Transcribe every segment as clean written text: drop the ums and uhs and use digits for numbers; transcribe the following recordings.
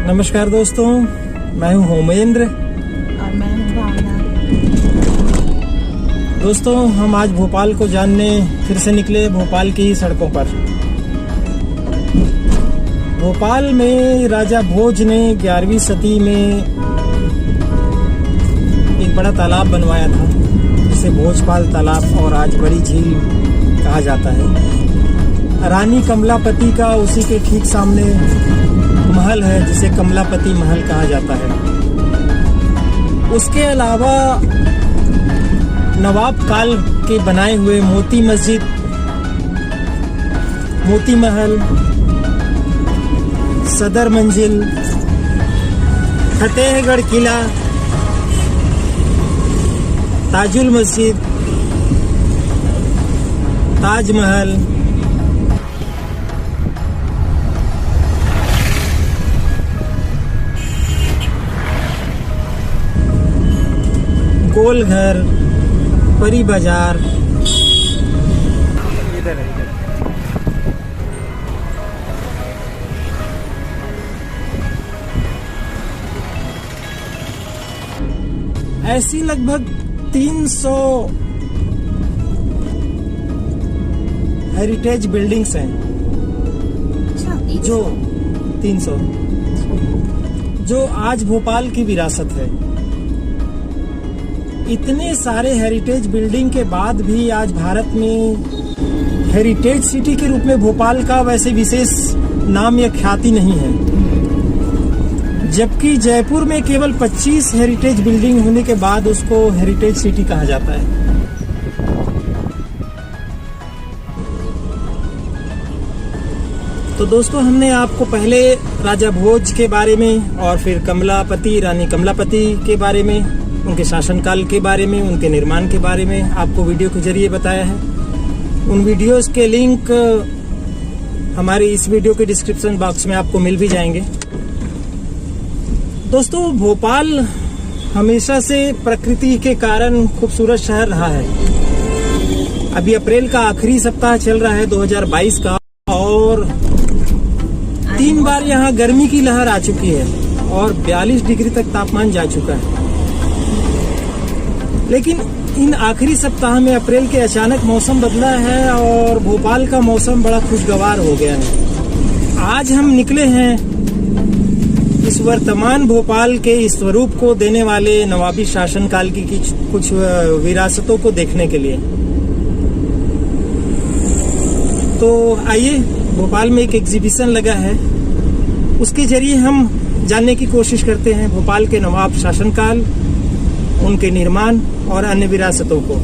नमस्कार दोस्तों, मैं हूं होमेंद्र और मैं हूँ भावना। दोस्तों, हम आज भोपाल को जानने फिर से निकले भोपाल की सड़कों पर। भोपाल में राजा भोज ने 11वीं सदी में एक बड़ा तालाब बनवाया था, जिसे भोजपाल तालाब और आज बड़ी झील कहा जाता है। रानी कमलापति का उसी के ठीक सामने महल है, जिसे कमलापति महल कहा जाता है। उसके अलावा नवाब काल के बनाए हुए मोती मस्जिद, मोती महल, सदर मंजिल, फतेहगढ़ किला, ताजुल मस्जिद, ताजमहल, गोलघर, परी बाजार, इधर है इधर। ऐसी लगभग 300 हेरिटेज बिल्डिंग्स हैं, जो 300 जो आज भोपाल की विरासत है। इतने सारे हेरिटेज बिल्डिंग के बाद भी आज भारत में हेरिटेज सिटी के रूप में भोपाल का वैसे विशेष नाम या ख्याति नहीं है, जबकि जयपुर में केवल 25 हेरिटेज बिल्डिंग होने के बाद उसको हेरिटेज सिटी कहा जाता है। तो दोस्तों, हमने आपको पहले राजा भोज के बारे में और फिर कमलापति, रानी कमलापति के बारे में, उनके शासनकाल के बारे में, उनके निर्माण के बारे में आपको वीडियो के जरिए बताया है। उन वीडियोस के लिंक हमारी इस वीडियो के डिस्क्रिप्शन बॉक्स में आपको मिल भी जाएंगे। दोस्तों, भोपाल हमेशा से प्रकृति के कारण खूबसूरत शहर रहा है। अभी अप्रैल का आखिरी सप्ताह चल रहा है 2022 का, और 3 बार यहाँ गर्मी की लहर आ चुकी है और 42 डिग्री तक तापमान जा चुका है। लेकिन इन आखिरी सप्ताह में अप्रैल के अचानक मौसम बदला है और भोपाल का मौसम बड़ा खुशगवार हो गया है। आज हम निकले हैं इस वर्तमान भोपाल के इस स्वरूप को देने वाले नवाबी शासनकाल की कुछ विरासतों को देखने के लिए। तो आइए, भोपाल में एक एग्जीबिशन लगा है, उसके जरिए हम जानने की कोशिश करते हैं भोपाल के नवाब शासनकाल, उनके निर्माण और अन्य विरासतों को।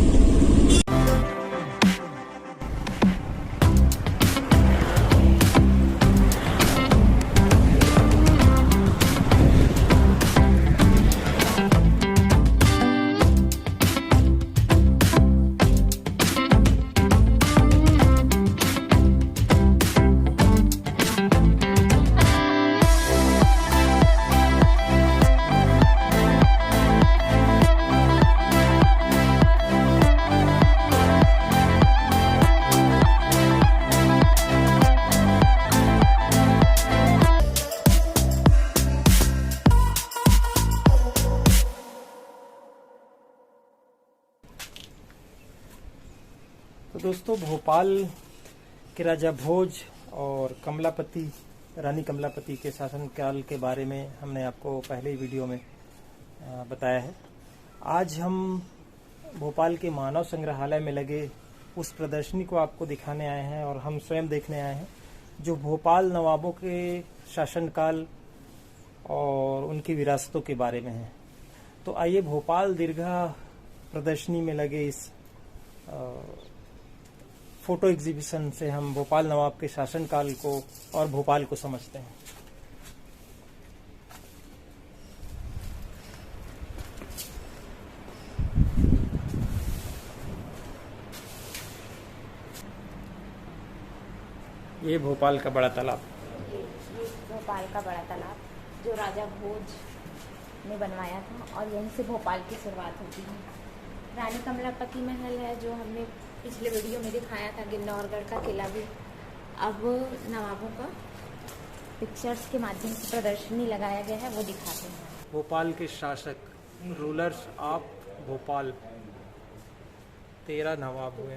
तो दोस्तों, भोपाल के राजा भोज और कमलापति, रानी कमलापति के शासनकाल के बारे में हमने आपको पहले ही वीडियो में बताया है। आज हम भोपाल के मानव संग्रहालय में लगे उस प्रदर्शनी को आपको दिखाने आए हैं और हम स्वयं देखने आए हैं, जो भोपाल नवाबों के शासनकाल और उनकी विरासतों के बारे में है। तो आइए, भोपाल दीर्घा प्रदर्शनी में लगे इस फोटो एग्जीबिशन से हम भोपाल नवाब के शासनकाल को और भोपाल को समझते हैं। ये भोपाल का बड़ा तालाब, भोपाल का बड़ा तालाब जो राजा भोज ने बनवाया था, और यहीं से भोपाल की शुरुआत होती है। रानी कमलापति महल है, जो हमने पिछले वीडियो में दिखाया था, गिन्नौरगढ़ का किला भी अब नवाबों का पिक्चर्स के माध्यम से प्रदर्शनी लगाया गया है, वो दिखाते हैं। भोपाल के शासक, रूलर्स ऑफ भोपाल, 13 नवाब हुए।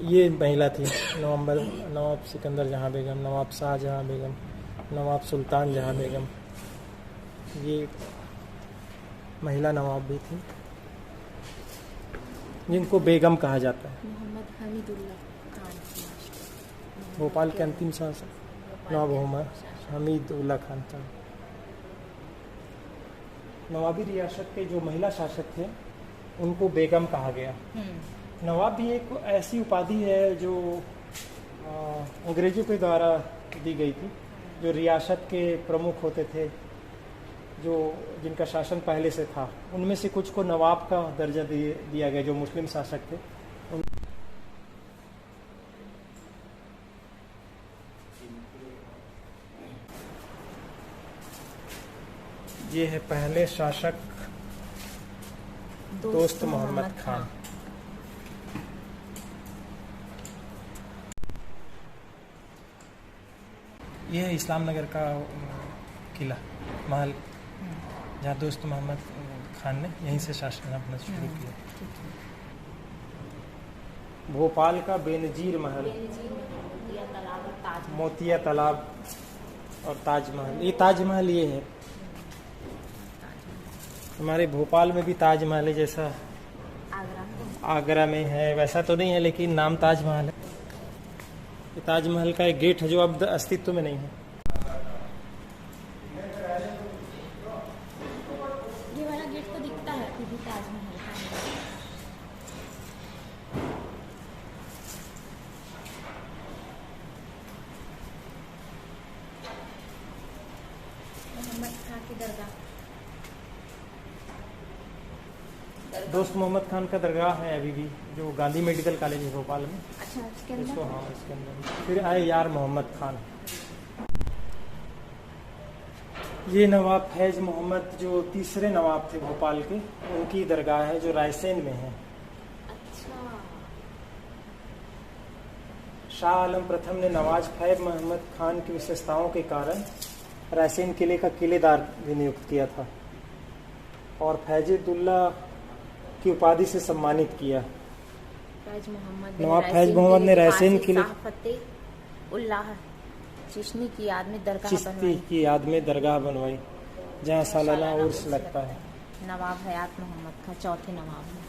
ये महिला थी, नवाब सिकंदर जहां बेगम, नवाब शाहजहां बेगम, नवाब सुल्तान जहां बेगम। ये महिला नवाब भी थी जिनको बेगम कहा जाता है। मोहम्मद हमीदुल्लाह खान, भोपाल के अंतिम शासक नवाब मोहम्मद हमीदुल्लाह खान था। नवाबी रियासत के जो महिला शासक थे उनको बेगम कहा गया। नवाब भी एक ऐसी उपाधि है जो अंग्रेजों के द्वारा दी गई थी, जो रियासत के प्रमुख होते थे, जिनका शासन पहले से था, उनमें से कुछ को नवाब का दर्जा दिया गया, जो मुस्लिम शासक थे। ये है पहले शासक दोस्त मोहम्मद खान। ये है इस्लाम नगर का किला, महल, जहाँ दोस्त मोहम्मद खान ने यहीं से शासन अपना शुरू किया। भोपाल का बेनजीर महल, मोतिया तालाब और ताजमहल। ये ताजमहल ये है, हमारे भोपाल में भी ताजमहल है, जैसा आगरा में है वैसा तो नहीं है, लेकिन नाम ताजमहल है। ये ताजमहल का एक गेट है जो अब अस्तित्व में नहीं है। ये वाला गेट तो दिखता है फिर भी ताजमहल का। मोहम्मद खान की दरगाह, दोस्त मोहम्मद खान का दरगाह है अभी भी, जो गांधी मेडिकल कॉलेज है भोपाल में। अच्छा, उसके अंदर इसको, हाँ, इसके अंदर। फिर आए यार मोहम्मद खान। ये नवाब फैज मोहम्मद जो तीसरे नवाब थे भोपाल के, उनकी दरगाह है जो रायसेन में है। अच्छा, शाह आलम प्रथम ने नवाज फैज मोहम्मद खान की विशेषताओं के कारण रायसेन किले का किलेदार भी नियुक्त किया था और फैजुद्दौला की उपाधि से सम्मानित किया। नवाब फैज मोहम्मद ने रायसेन किले उल्लाह चिश्ती की याद में दरगाह बनवाई, जहाँ सालाना उर्स लगता है। नवाब हयात मोहम्मद खान चौथे नवाब हैं।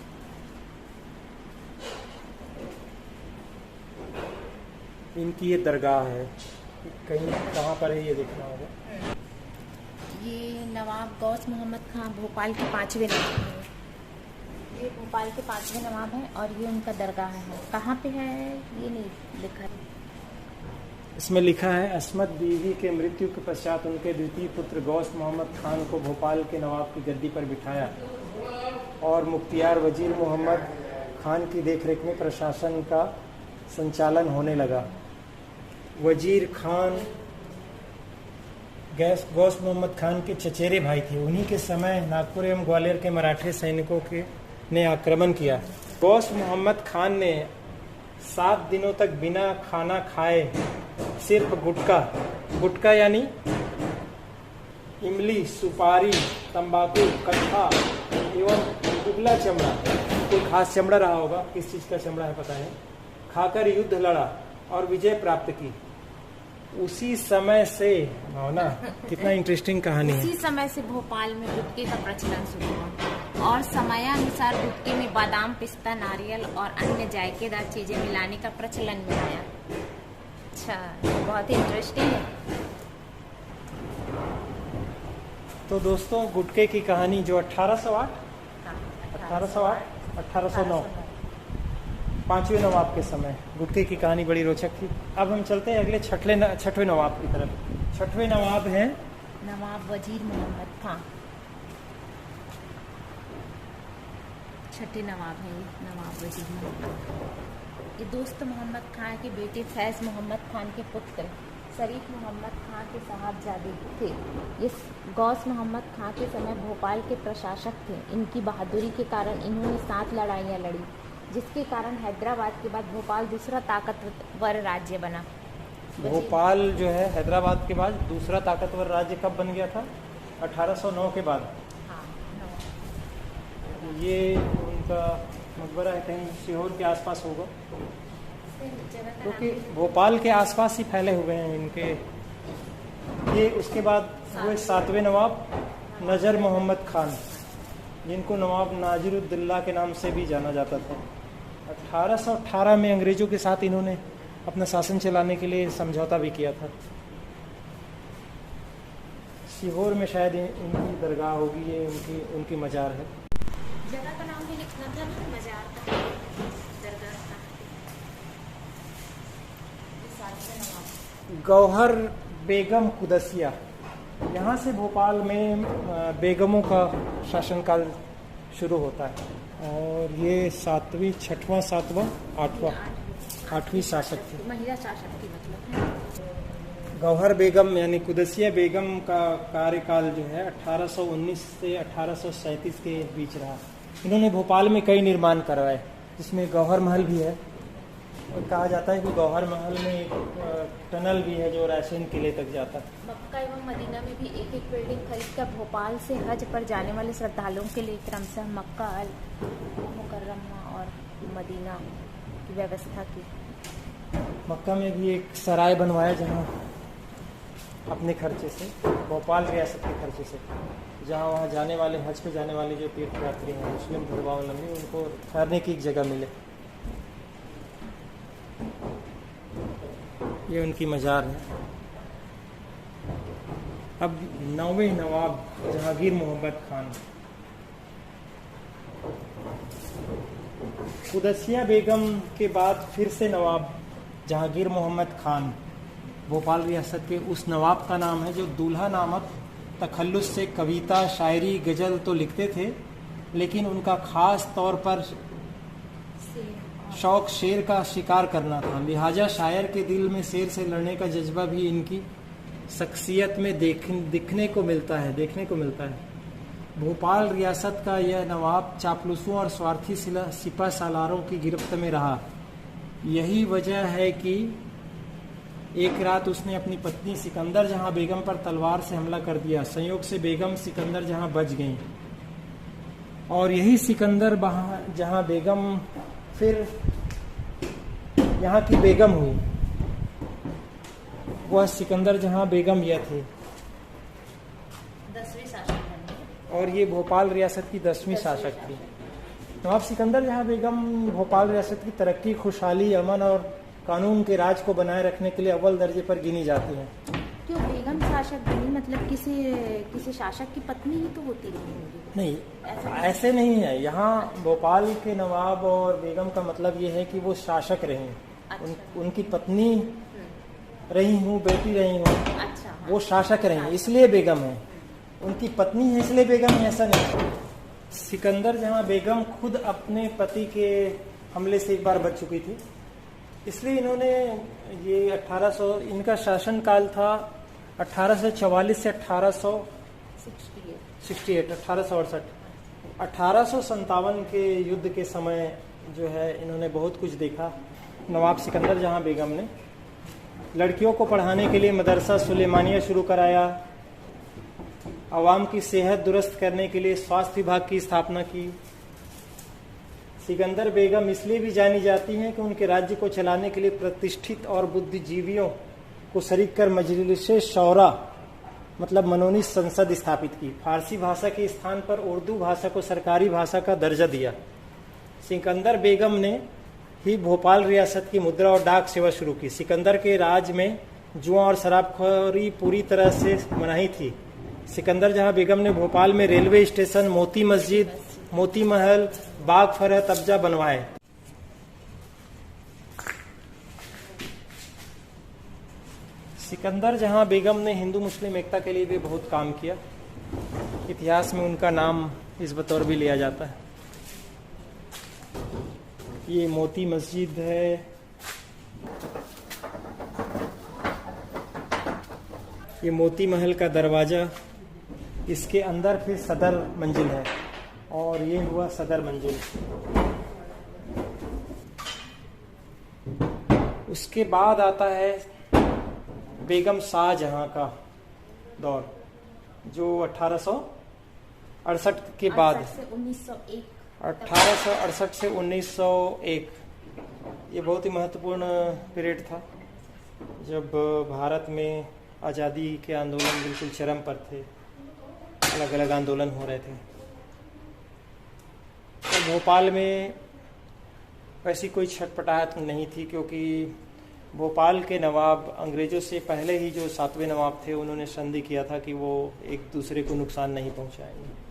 इनकी ये दरगाह है, कहीं कहाँ पर है ये देखना होगा। ये नवाब गौस मोहम्मद खान भोपाल के 5वें नवाब हैं। ये भोपाल के 5वें नवाब हैं और ये उनका दरगाह है। कहाँ पे है ये नहीं लिखा है। इसमें लिखा है, अस्मत बीवी के मृत्यु के पश्चात उनके द्वितीय पुत्र गौस मोहम्मद खान को भोपाल के नवाब की गद्दी पर बिठाया और मुख्तियार वजीर मोहम्मद खान की देखरेख में प्रशासन का संचालन होने लगा। वजीर खान गौस मोहम्मद खान के चचेरे भाई थे। उन्हीं के समय नागपुर एवं ग्वालियर के मराठे सैनिकों ने आक्रमण किया। गौस मोहम्मद खान ने 7 दिनों तक बिना खाना खाए सिर्फ गुटखा यानी इमली, सुपारी, तंबाकू, कट्ठा एवं दुबला चमड़ा, कोई खास चमड़ा रहा होगा, किस चीज का चमड़ा है पता है, खाकर युद्ध लड़ा और विजय प्राप्त की। उसी समय से, भावना कितना इंटरेस्टिंग कहानी है। उसी समय से भोपाल में गुटखे का प्रचलन शुरू हुआ और समयानुसार गुटखे में बादाम, पिस्ता, नारियल और अन्य जायकेदार चीजें मिलाने का प्रचलन में आया। अच्छा, बहुत ही इंटरेस्टिंग है। तो दोस्तों, गुटखे की कहानी जो 1808, 1809 5वें नवाब के समय गुटखे की कहानी बड़ी रोचक थी। अब हम चलते हैं अगले छठवें नवाब की तरफ। 6वें नवाब हैं नवाब वजीर मोहम्मद खान। 6ठे नवाब है ये, नवाब वजीर मोहम्मद खान। ये दोस्त मोहम्मद खान के बेटे फैज मोहम्मद खान के पुत्र शरीफ मोहम्मद खान के साहबजादे थे। ये गौस मोहम्मद खान के समय भोपाल के प्रशासक थे। इनकी बहादुरी के कारण इन्होंने 7 लड़ाइयाँ लड़ी जिसके कारण हैदराबाद के बाद भोपाल दूसरा ताकतवर राज्य बना। भोपाल जो है हैदराबाद के बाद दूसरा ताकतवर राज्य कब बन गया था? 1809 के बाद। हाँ, ये उनका मकबरा है, कहीं सीहोर के आसपास होगा, क्योंकि भोपाल के आसपास ही फैले हुए हैं इनके। ये उसके बाद हुए 7वें नवाब नजर मोहम्मद खान, जिनको नवाब नाजिरुद्दौला के नाम से भी जाना जाता था। 1818 में अंग्रेजों के साथ इन्होंने अपना शासन चलाने के लिए समझौता भी किया था। सीहोर में शायद इनकी दरगाह होगी, ये उनकी मजार है। जगह का नाम भी लिखना था ना, मजार का, दरगाह का। गौहर बेगम कुदसिया, यहाँ से भोपाल में बेगमों का शासनकाल शुरू होता है। और ये 7वीं 6वां 7वां 8वीं शासक थी, महिला शासक की मतलब। गौहर बेगम यानी कुदसिया बेगम का कार्यकाल जो है 1819 से 1837 के बीच रहा। इन्होंने भोपाल में कई निर्माण करवाए, जिसमें गौहर महल भी है। और कहा जाता है कि गौहर महल में एक टनल भी है जो रायसेन किले तक जाता है। मक्का एवं मदीना में भी एक एक बिल्डिंग खरीदकर भोपाल से हज पर जाने वाले श्रद्धालुओं के लिए क्रमशः मक्का अल मुकर्रमा और मदीना की व्यवस्था की। मक्का में भी एक सराय बनवाया, जहाँ अपने खर्चे से, भोपाल रियासत के खर्चे से, जहाँ वहाँ जाने वाले, हज पे जाने वाले जो तीर्थयात्री हैं, मुस्लिम धर्मावलंबी, उनको ठहरने की एक जगह मिले। ये उनकी मजार है। अब 9वें नवाब जहांगीर मोहम्मद खान। कुदसिया बेगम के बाद फिर से नवाब जहांगीर मोहम्मद खान भोपाल रियासत के उस नवाब का नाम है जो दूल्हा नामक तखल्लुस से कविता, शायरी, गजल तो लिखते थे, लेकिन उनका खास तौर पर शौक शेर का शिकार करना था। लिहाजा शायर के दिल में शेर से लड़ने का जज्बा भी इनकी शख्सियत में देखने को मिलता है। भोपाल रियासत का यह नवाब चापलूसों और स्वार्थी सिपा सालारों की गिरफ्त में रहा। यही वजह है कि एक रात उसने अपनी पत्नी सिकंदर जहां बेगम पर तलवार से हमला कर दिया। संयोग से बेगम सिकंदर जहां बच गईं, और यही सिकंदर जहां बेगम फिर यहाँ की बेगम हुई। वह सिकंदर जहां बेगम यह थे। 10वें शासक, और ये भोपाल रियासत की 10वीं शासक थी। नवाब सिकंदर जहां बेगम भोपाल रियासत की तरक्की, खुशहाली, अमन और कानून के राज को बनाए रखने के लिए अव्वल दर्जे पर गिनी जाती हैं। क्यों बेगम शासक बनी? मतलब किसी शासक की पत्नी ही तो होती होगी। नहीं, ऐसे नहीं है। यहाँ भोपाल के नवाब और बेगम का मतलब ये है कि वो शासक रही। अच्छा। उनकी पत्नी रही हूँ, बेटी रही हूँ। अच्छा, हाँ। वो शासक रही, इसलिए बेगम है। उनकी पत्नी है इसलिए बेगम है, ऐसा नहीं। सिकंदर जहाँ बेगम खुद अपने पति के हमले से एक बार बच चुकी थी, इसलिए इन्होंने ये 1800, इनका शासन काल था 1844 से 1868। 1857 के युद्ध के समय जो है इन्होंने बहुत कुछ देखा। नवाब सिकंदर जहां बेगम ने लड़कियों को पढ़ाने के लिए मदरसा सुलेमानिया शुरू कराया, आवाम की सेहत दुरुस्त करने के लिए स्वास्थ्य विभाग की स्थापना की। सिकंदर बेगम इसलिए भी जानी जाती हैं कि उनके राज्य को चलाने के लिए प्रतिष्ठित और बुद्धिजीवियों को शरीक कर मजलिस शौरा मतलब मनोनीत संसद स्थापित की। फारसी भाषा के स्थान पर उर्दू भाषा को सरकारी भाषा का दर्जा दिया। सिकंदर बेगम ने ही भोपाल रियासत की मुद्रा और डाक सेवा शुरू की। सिकंदर के राज में जुआ और शराबखोरी पूरी तरह से मनाही थी। सिकंदर जहां बेगम ने भोपाल में रेलवे स्टेशन, मोती मस्जिद, मोती महल, बाग फरहत अब्जा बनवाए। सिकंदर जहां बेगम ने हिंदू मुस्लिम एकता के लिए भी बहुत काम किया। इतिहास में उनका नाम इस बतौर भी लिया जाता है। ये मोती मस्जिद है, ये मोती महल का दरवाजा, इसके अंदर फिर सदर मंजिल है, और ये हुआ सदर मंजिल। उसके बाद आता है बेगम शाहजहां का दौर, जो 1868 के बाद, 1868 से 1901। ये बहुत ही महत्वपूर्ण पीरियड था, जब भारत में आज़ादी के आंदोलन बिल्कुल चरम पर थे, अलग अलग आंदोलन हो रहे थे। तो भोपाल में वैसी कोई छटपटाहट नहीं थी, क्योंकि भोपाल के नवाब अंग्रेज़ों से पहले ही जो 7वें नवाब थे, उन्होंने संधि किया था कि वो एक दूसरे को नुकसान नहीं पहुंचाएंगे।